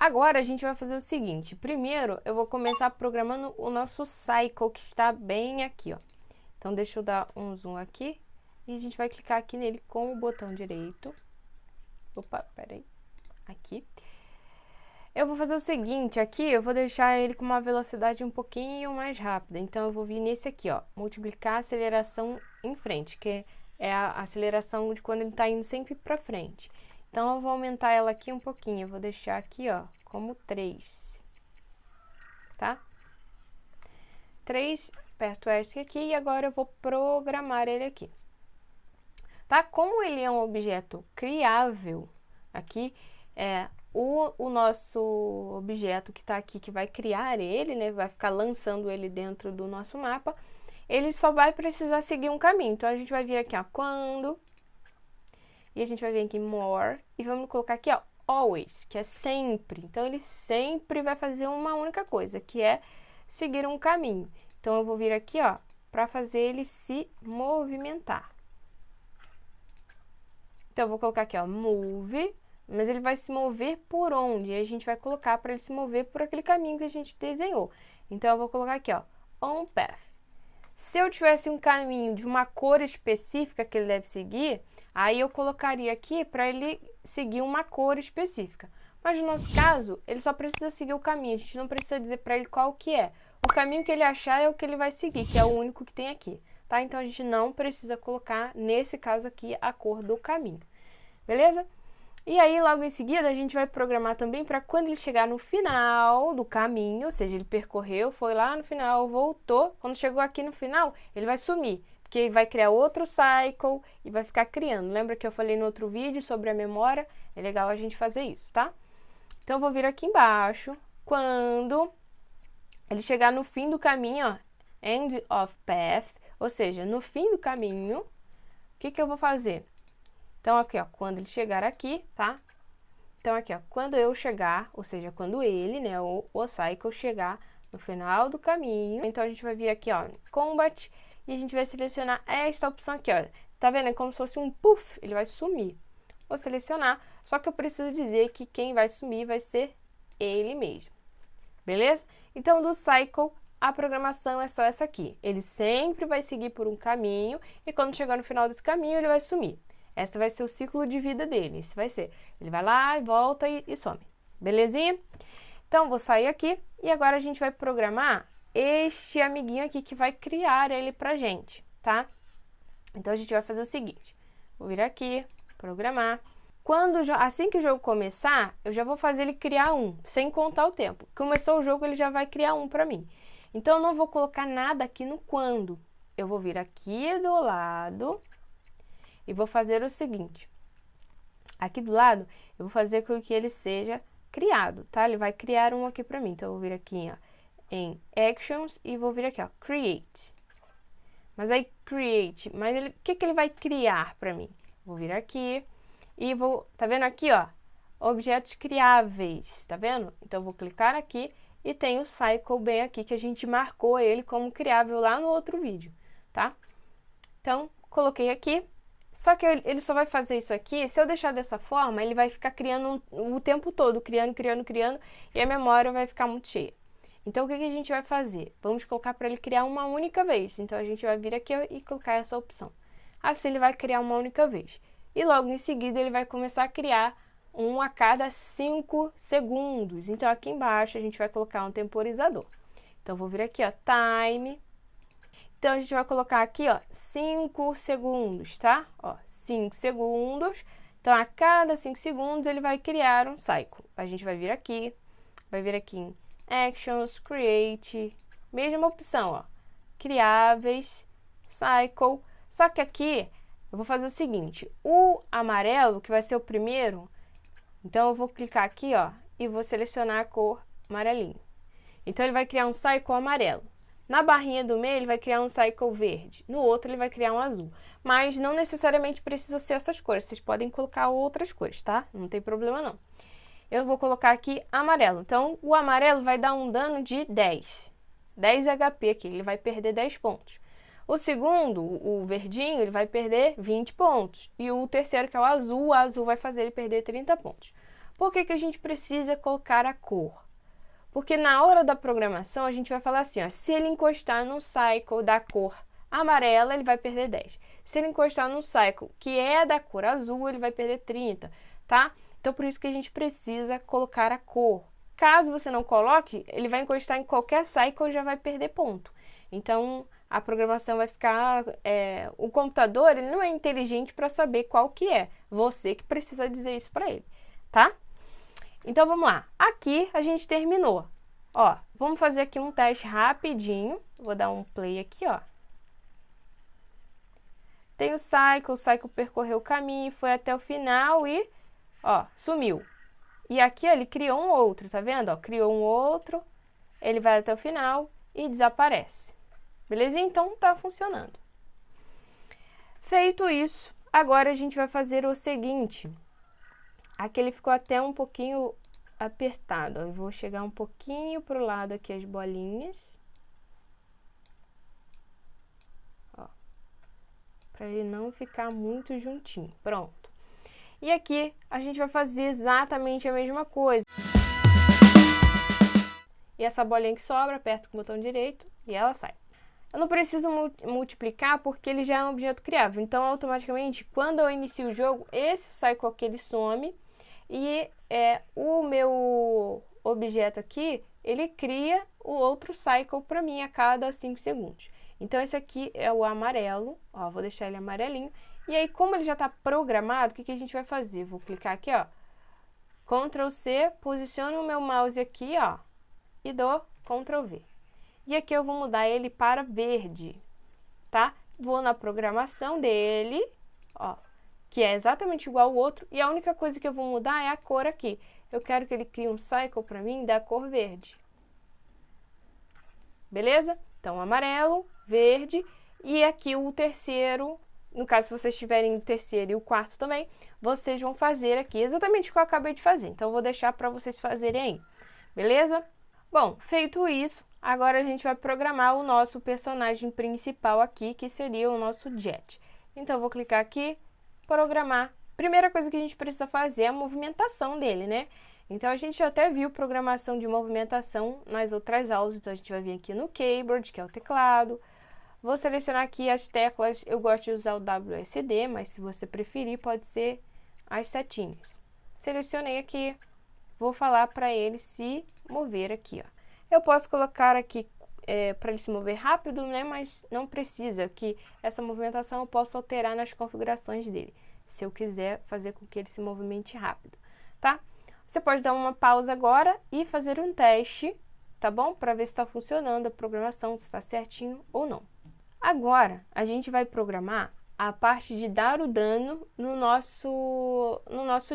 Agora a gente vai fazer o seguinte, primeiro eu vou começar programando o nosso cycle, que está bem aqui, ó. Então deixa eu dar um zoom aqui e a gente vai clicar aqui nele com o botão direito. Opa, peraí, aqui. Eu vou fazer o seguinte, aqui eu vou deixar ele com uma velocidade um pouquinho mais rápida, então eu vou vir nesse aqui, ó, multiplicar a aceleração em frente, que é a aceleração de quando ele está indo sempre para frente. Então, eu vou aumentar ela aqui um pouquinho. Eu vou deixar aqui, ó, como 3. Tá? 3, aperto ESC aqui e agora eu vou programar ele aqui. Tá? Como ele é um objeto criável, aqui, o nosso objeto que está aqui, que vai criar ele, né, vai ficar lançando ele dentro do nosso mapa, ele só vai precisar seguir um caminho. Então, a gente vai vir aqui, ó, quando... E a gente vai vir aqui more e vamos colocar aqui, ó, always, que é sempre. Então, ele sempre vai fazer uma única coisa, que é seguir um caminho. Então, eu vou vir aqui, ó, para fazer ele se movimentar. Então, eu vou colocar aqui, ó, move, mas ele vai se mover por onde? E a gente vai colocar para ele se mover por aquele caminho que a gente desenhou. Então, eu vou colocar aqui, ó, on path. Se eu tivesse um caminho de uma cor específica que ele deve seguir, aí eu colocaria aqui para ele seguir uma cor específica. Mas no nosso caso, ele só precisa seguir o caminho, a gente não precisa dizer para ele qual que é. O caminho que ele achar é o que ele vai seguir, que é o único que tem aqui, tá? Então, a gente não precisa colocar, nesse caso aqui, a cor do caminho, beleza? E aí, logo em seguida, a gente vai programar também para quando ele chegar no final do caminho, ou seja, ele percorreu, foi lá no final, voltou, quando chegou aqui no final, ele vai sumir. Porque ele vai criar outro cycle e vai ficar criando. Lembra que eu falei no outro vídeo sobre a memória? É legal a gente fazer isso, tá? Então, eu vou vir aqui embaixo. Quando ele chegar no fim do caminho, ó, end of path, ou seja, no fim do caminho, o que que eu vou fazer? Então, aqui, ó, quando ele chegar aqui, tá? Então, aqui, ó, quando eu chegar, ou seja, quando ele, né, o cycle chegar no final do caminho, então a gente vai vir aqui, ó, combat, e a gente vai selecionar esta opção aqui, ó. Tá vendo? É como se fosse um puff, ele vai sumir. Vou selecionar, só que eu preciso dizer que quem vai sumir vai ser ele mesmo. Beleza? Então, do cycle, a programação é só essa aqui. Ele sempre vai seguir por um caminho, e quando chegar no final desse caminho, ele vai sumir. Esse vai ser o ciclo de vida dele. Esse vai ser, ele vai lá, volta e some. Belezinha? Então, vou sair aqui, e agora a gente vai programar este amiguinho aqui que vai criar ele pra gente, tá? Então, a gente vai fazer o seguinte. Vou vir aqui, programar. Assim que o jogo começar, eu já vou fazer ele criar um, sem contar o tempo. Começou o jogo, ele já vai criar um pra mim. Então, eu não vou colocar nada aqui no quando. Eu vou vir aqui do lado e vou fazer o seguinte. Aqui do lado, eu vou fazer com que ele seja criado, tá? Ele vai criar um aqui pra mim. Então, eu vou vir aqui, ó, em Actions e vou vir aqui, ó, Create. Mas aí, Create, mas o que ele vai criar pra mim? Vou vir aqui e vou, tá vendo aqui, ó, objetos criáveis, tá vendo? Então, eu vou clicar aqui e tem o cycle bem aqui, que a gente marcou ele como criável lá no outro vídeo, tá? Então, coloquei aqui, só que ele só vai fazer isso aqui, se eu deixar dessa forma, ele vai ficar criando o tempo todo, criando, e a memória vai ficar muito cheia. Então, o que a gente vai fazer? Vamos colocar para ele criar uma única vez. Então, a gente vai vir aqui e colocar essa opção. Assim, ele vai criar uma única vez. E logo em seguida, ele vai começar a criar um a cada 5 segundos. Então, aqui embaixo, a gente vai colocar um temporizador. Então, vou vir aqui, ó, time. Então, a gente vai colocar aqui, ó, 5 segundos, tá? Ó, 5 segundos. Então, a cada 5 segundos, ele vai criar um cycle. A gente vai vir aqui em Actions, Create, mesma opção, ó, criáveis, Cycle. Só que aqui, eu vou fazer o seguinte, o amarelo, que vai ser o primeiro, então eu vou clicar aqui, ó, e vou selecionar a cor amarelinho. Então, ele vai criar um Cycle amarelo. Na barrinha do meio, ele vai criar um cycle verde. No outro, ele vai criar um azul. Mas não necessariamente precisa ser essas cores. Vocês podem colocar outras cores, tá? Não tem problema, não. Eu vou colocar aqui amarelo. Então, o amarelo vai dar um dano de 10. 10 HP aqui. Ele vai perder 10 pontos. O segundo, o verdinho, ele vai perder 20 pontos. E o terceiro, que é o azul vai fazer ele perder 30 pontos. Por que que a gente precisa colocar a cor? Porque na hora da programação a gente vai falar assim, ó, se ele encostar no cycle da cor amarela, ele vai perder 10. Se ele encostar no cycle que é da cor azul, ele vai perder 30, tá? Então, por isso que a gente precisa colocar a cor. Caso você não coloque, ele vai encostar em qualquer cycle e já vai perder ponto. Então, a programação vai ficar... o computador ele não é inteligente para saber qual que é. Você que precisa dizer isso para ele, tá? Então, vamos lá. Aqui a gente terminou. Ó, vamos fazer aqui um teste rapidinho. Vou dar um play aqui, ó. Tem o cycle percorreu o caminho, foi até o final e, ó, sumiu. E aqui ele criou um outro, tá vendo? Ó, criou um outro, ele vai até o final e desaparece. Beleza? Então, tá funcionando. Feito isso, agora a gente vai fazer o seguinte. Aqui ele ficou até um pouquinho apertado. Eu vou chegar um pouquinho pro lado aqui as bolinhas. Ó. Para ele não ficar muito juntinho. Pronto. E aqui a gente vai fazer exatamente a mesma coisa. E essa bolinha que sobra, aperto com o botão direito e ela sai. Eu não preciso multiplicar porque ele já é um objeto criável. Então, automaticamente, quando eu inicio o jogo, esse cycle aqui ele some. E o meu objeto aqui, ele cria o outro cycle para mim a cada 5 segundos. Então, esse aqui é o amarelo. Ó, vou deixar ele amarelinho. E aí, como ele já está programado, o que que a gente vai fazer? Vou clicar aqui, ó. Ctrl C, posiciono o meu mouse aqui, ó. E dou Ctrl V. E aqui eu vou mudar ele para verde, tá? Vou na programação dele, ó. Que é exatamente igual ao outro, e a única coisa que eu vou mudar é a cor aqui. Eu quero que ele crie um cycle para mim da cor verde. Beleza? Então, amarelo, verde, e aqui o terceiro, no caso, se vocês tiverem o terceiro e o quarto também, vocês vão fazer aqui exatamente o que eu acabei de fazer. Então, eu vou deixar para vocês fazerem aí. Beleza? Bom, feito isso, agora a gente vai programar o nosso personagem principal aqui, que seria o nosso Jet. Então, eu vou clicar aqui, programar. Primeira coisa que a gente precisa fazer é a movimentação dele, né? Então, a gente até viu programação de movimentação nas outras aulas. Então, a gente vai vir aqui no keyboard, que é o teclado. Vou selecionar aqui as teclas. Eu gosto de usar o WSD, mas se você preferir, pode ser as setinhas. Selecionei aqui. Vou falar para ele se mover aqui, ó. Eu posso colocar aqui para ele se mover rápido, né? Mas não precisa, que essa movimentação eu posso alterar nas configurações dele, se eu quiser fazer com que ele se movimente rápido, tá? Você pode dar uma pausa agora e fazer um teste, tá bom? Para ver se está funcionando a programação, se está certinho ou não. Agora, a gente vai programar a parte de dar o dano no nosso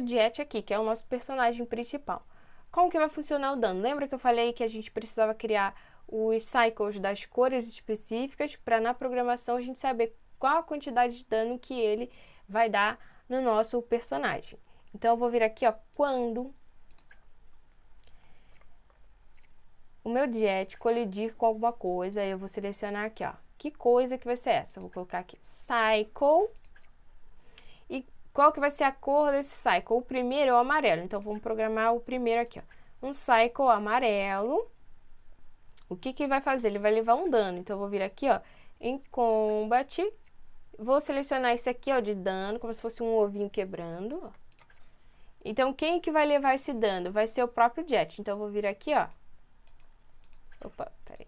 Jet aqui, que é o nosso personagem principal. Como que vai funcionar o dano? Lembra que eu falei que a gente precisava criar os cycles das cores específicas para na programação a gente saber qual a quantidade de dano que ele vai dar no nosso personagem. Então, eu vou vir aqui, ó, quando o meu Jet colidir com alguma coisa, eu vou selecionar aqui, ó, que coisa que vai ser essa? Eu vou colocar aqui, cycle, e qual que vai ser a cor desse cycle? O primeiro é o amarelo, então vamos programar o primeiro aqui, ó, um cycle amarelo. O que que vai fazer? Ele vai levar um dano, então eu vou vir aqui, ó, em Combat, vou selecionar esse aqui, ó, de dano, como se fosse um ovinho quebrando, ó. Então, quem que vai levar esse dano? Vai ser o próprio Jet, então eu vou vir aqui, ó. Opa, peraí.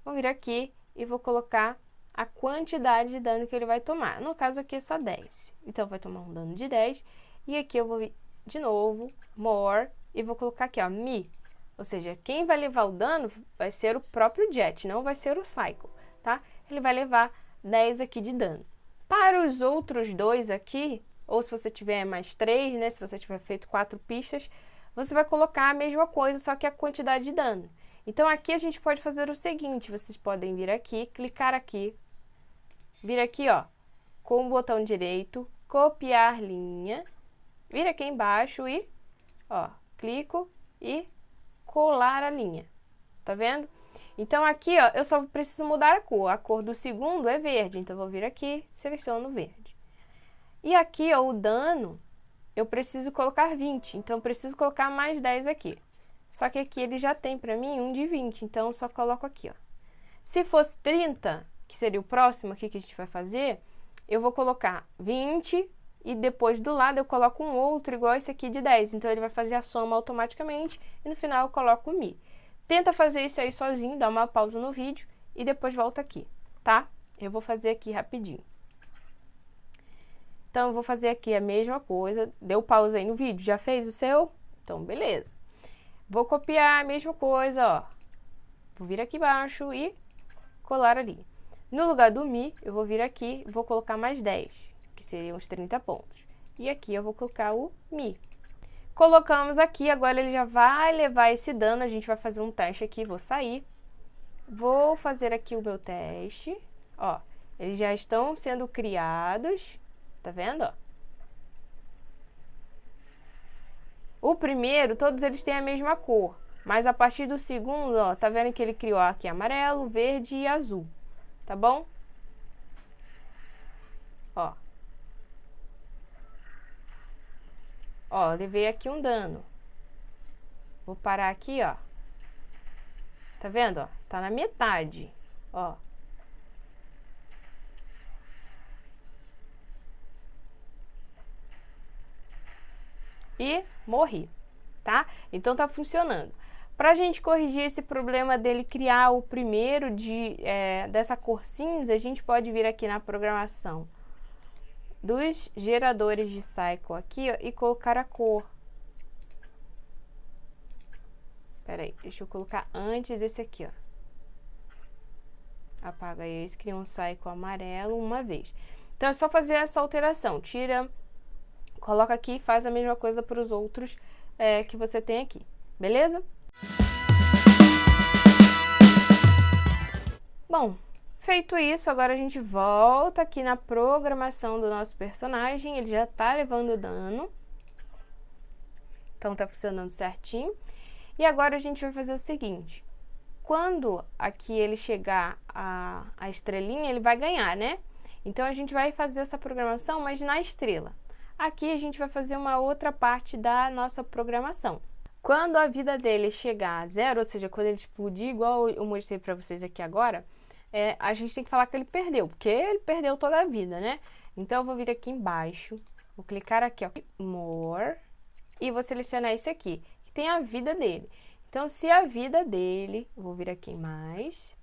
Vou vir aqui e vou colocar a quantidade de dano que ele vai tomar. No caso aqui é só 10. Então, vai tomar um dano de 10. E aqui eu vou vir de novo, More, e vou colocar aqui, ó, Me. Ou seja, quem vai levar o dano vai ser o próprio Jet, não vai ser o Cycle, tá? Ele vai levar 10 aqui de dano. Para os outros dois aqui, ou se você tiver mais 3, né? Se você tiver feito 4 pistas, você vai colocar a mesma coisa, só que a quantidade de dano. Então, aqui a gente pode fazer o seguinte, vocês podem vir aqui, clicar aqui, vir aqui, ó, com o botão direito, copiar linha, vir aqui embaixo e, ó, clico e colar a linha, tá vendo? Então, aqui, ó, eu só preciso mudar a cor do segundo é verde, então eu vou vir aqui, seleciono verde. E aqui, ó, o dano, eu preciso colocar 20, então eu preciso colocar mais 10 aqui. Só que aqui ele já tem para mim um de 20, então eu só coloco aqui, ó. Se fosse 30, que seria o próximo aqui que a gente vai fazer, eu vou colocar 20 e depois do lado eu coloco um outro igual esse aqui de 10. Então ele vai fazer a soma automaticamente e no final eu coloco o Mi. Tenta fazer isso aí sozinho, dá uma pausa no vídeo e depois volta aqui, tá? Eu vou fazer aqui rapidinho. Então eu vou fazer aqui a mesma coisa. Deu pausa aí no vídeo? Já fez o seu? Então beleza. Vou copiar a mesma coisa, ó. Vou vir aqui embaixo e colar ali. No lugar do Mi, eu vou vir aqui e vou colocar mais 10, que seriam os 30 pontos. E aqui eu vou colocar o Mi. Colocamos aqui, agora ele já vai levar esse dano, a gente vai fazer um teste aqui, vou sair. Vou fazer aqui o meu teste, ó. Eles já estão sendo criados, tá vendo, ó? O primeiro, todos eles têm a mesma cor, mas a partir do segundo, ó, tá vendo que ele criou aqui amarelo, verde e azul, tá bom? Ó. Ó, levei aqui um dano. Vou parar aqui, ó. Tá vendo, ó? Tá na metade, ó. E morri, tá? Então tá funcionando. Pra gente corrigir esse problema dele criar o primeiro dessa cor cinza, a gente pode vir aqui na programação dos geradores de cycle aqui, ó, e colocar a cor. Espera aí, deixa eu colocar antes esse aqui, ó. Apaga esse, cria um cycle amarelo uma vez. Então é só fazer essa alteração, tira, coloca aqui e faz a mesma coisa para os outros que você tem aqui, beleza? Bom, feito isso, agora a gente volta aqui na programação do nosso personagem, ele já tá levando dano. Então tá funcionando certinho. E agora a gente vai fazer o seguinte, quando aqui ele chegar a estrelinha, ele vai ganhar, né? Então a gente vai fazer essa programação, mas na estrela. Aqui a gente vai fazer uma outra parte da nossa programação. Quando a vida dele chegar a 0, ou seja, quando ele explodir, igual eu mostrei para vocês aqui agora, a gente tem que falar que ele perdeu, porque ele perdeu toda a vida, né? Então eu vou vir aqui embaixo, vou clicar aqui, ó, More, e vou selecionar esse aqui, que tem a vida dele. Então, se a vida dele, vou vir aqui em mais,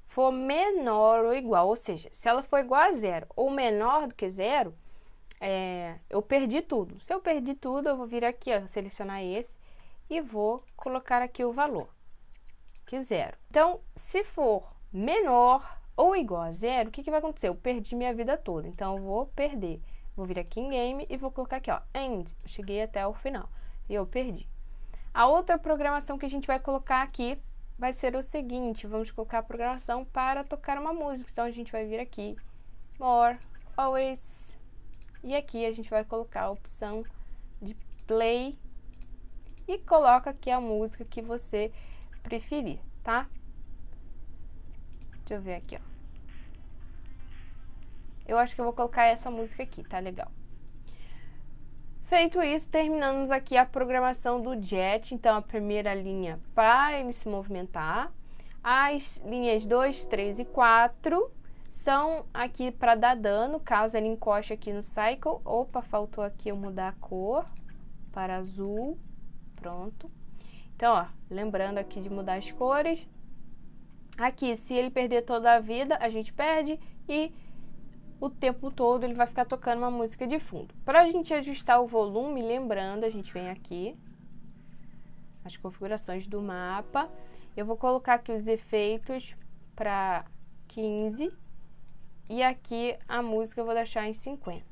for menor ou igual, ou seja, se ela for igual a 0 ou menor do que 0, eu perdi tudo. Se eu perdi tudo, eu vou vir aqui, ó, vou selecionar esse e vou colocar aqui o valor, que é 0. Então, se for menor ou igual a 0, o que vai acontecer? Eu perdi minha vida toda, então eu vou perder. Vou vir aqui em Game e vou colocar aqui, ó, End. Eu cheguei até o final e eu perdi. A outra programação que a gente vai colocar aqui vai ser o seguinte, vamos colocar a programação para tocar uma música. Então, a gente vai vir aqui, More, Always, e aqui a gente vai colocar a opção de Play e coloca aqui a música que você preferir, tá? Deixa eu ver aqui, ó. Eu acho que eu vou colocar essa música aqui, tá legal. Feito isso, terminamos aqui a programação do Jet. Então, a primeira linha para ele se movimentar. As linhas 2, 3 e 4 são aqui para dar dano, caso ele encoste aqui no Cycle. Opa, faltou aqui eu mudar a cor para azul. Pronto. Então, ó, lembrando aqui de mudar as cores. Aqui, se ele perder toda a vida, a gente perde e o tempo todo ele vai ficar tocando uma música de fundo. Para a gente ajustar o volume, lembrando, a gente vem aqui, as configurações do mapa. Eu vou colocar aqui os efeitos para 15 e aqui a música eu vou deixar em 50,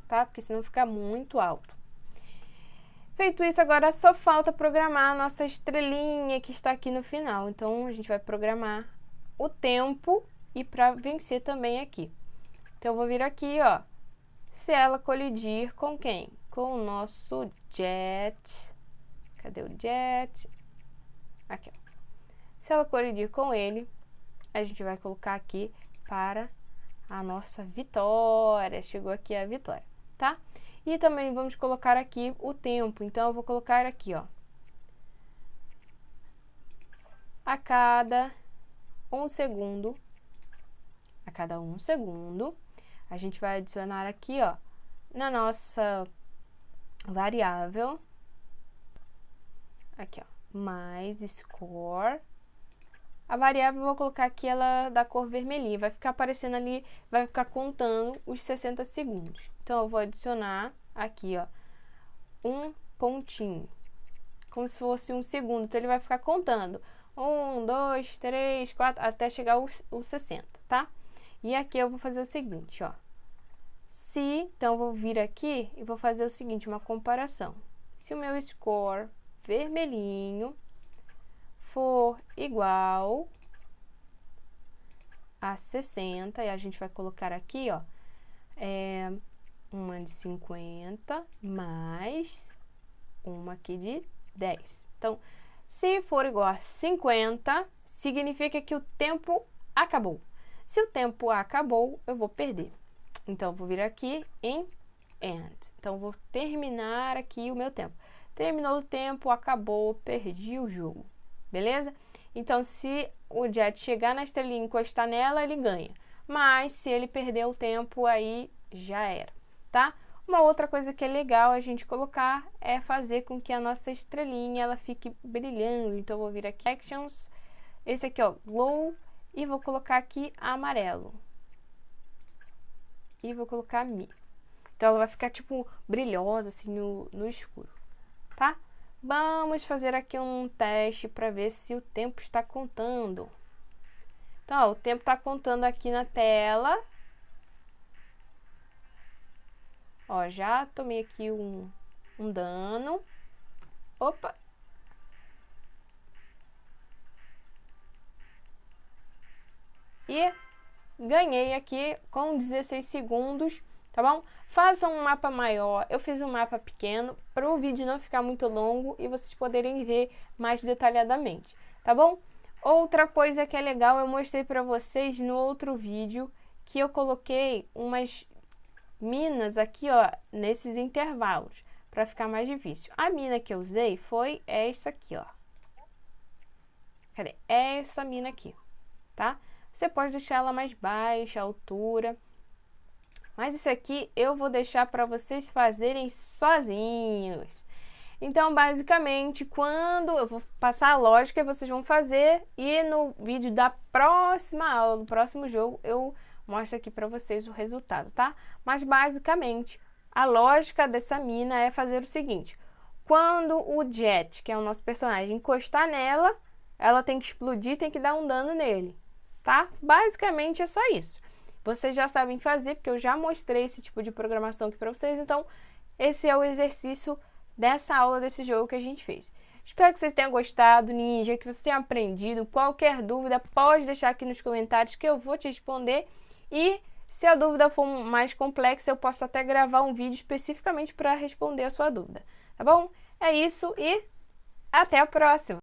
tá? Porque senão fica muito alto. Feito isso, agora só falta programar a nossa estrelinha que está aqui no final. Então, a gente vai programar o tempo e para vencer também aqui. Então, eu vou vir aqui, ó, se ela colidir com quem? Com o nosso Jet. Cadê o Jet? Aqui, ó. Se ela colidir com ele, a gente vai colocar aqui para a nossa vitória. Chegou aqui a vitória, tá? E também vamos colocar aqui o tempo. Então, eu vou colocar aqui, ó. A cada 1 segundo, a gente vai adicionar aqui, ó, na nossa variável, aqui, ó, mais score. A variável eu vou colocar aqui ela da cor vermelhinha, vai ficar aparecendo ali, vai ficar contando os 60 segundos. Então, eu vou adicionar aqui, ó, um pontinho, como se fosse um segundo. Então, ele vai ficar contando 1, 2, 3, 4, até chegar os 60, tá? E aqui eu vou fazer o seguinte, ó. Então, eu vou vir aqui e vou fazer o seguinte, uma comparação. Se o meu score vermelhinho for igual a 60, e a gente vai colocar aqui, ó, uma de 50 mais uma aqui de 10. Então, se for igual a 50, significa que o tempo acabou. Se o tempo acabou, eu vou perder. Então, eu vou vir aqui em end. Então, eu vou terminar aqui o meu tempo. Terminou o tempo, acabou, perdi o jogo. Beleza? Então, se o Jet chegar na estrelinha e encostar nela, ele ganha. Mas, se ele perder o tempo, aí já era, tá? Uma outra coisa que é legal a gente colocar é fazer com que a nossa estrelinha ela fique brilhando. Então, eu vou vir aqui, Actions, esse aqui, ó, Glow, e vou colocar aqui amarelo. E vou colocar Mi. Então, ela vai ficar, tipo, brilhosa, assim, no escuro, tá? Vamos fazer aqui um teste para ver se o tempo está contando. Então, ó, o tempo está contando aqui na tela. Ó, já tomei aqui um dano. Opa! E ganhei aqui com 16 segundos, tá bom? Façam um mapa maior, eu fiz um mapa pequeno para o vídeo não ficar muito longo e vocês poderem ver mais detalhadamente, tá bom? Outra coisa que é legal, eu mostrei para vocês no outro vídeo que eu coloquei umas minas aqui, ó, nesses intervalos, para ficar mais difícil. A mina que eu usei foi essa aqui, ó. Cadê? Essa mina aqui, tá? Você pode deixar ela mais baixa, a altura. Mas isso aqui eu vou deixar para vocês fazerem sozinhos. Então, basicamente, quando eu vou passar a lógica, vocês vão fazer. E no vídeo da próxima aula, do próximo jogo, eu mostro aqui para vocês o resultado, tá? Mas, basicamente, a lógica dessa mina é fazer o seguinte. Quando o Jet, que é o nosso personagem, encostar nela, ela tem que explodir, tem que dar um dano nele, tá? Basicamente é só isso. Vocês já sabem fazer, porque eu já mostrei esse tipo de programação aqui para vocês. Então, esse é o exercício dessa aula, desse jogo que a gente fez. Espero que vocês tenham gostado, Ninja, que vocês tenham aprendido. Qualquer dúvida, pode deixar aqui nos comentários que eu vou te responder. E se a dúvida for mais complexa, eu posso até gravar um vídeo especificamente para responder a sua dúvida. Tá bom? É isso e até a próxima!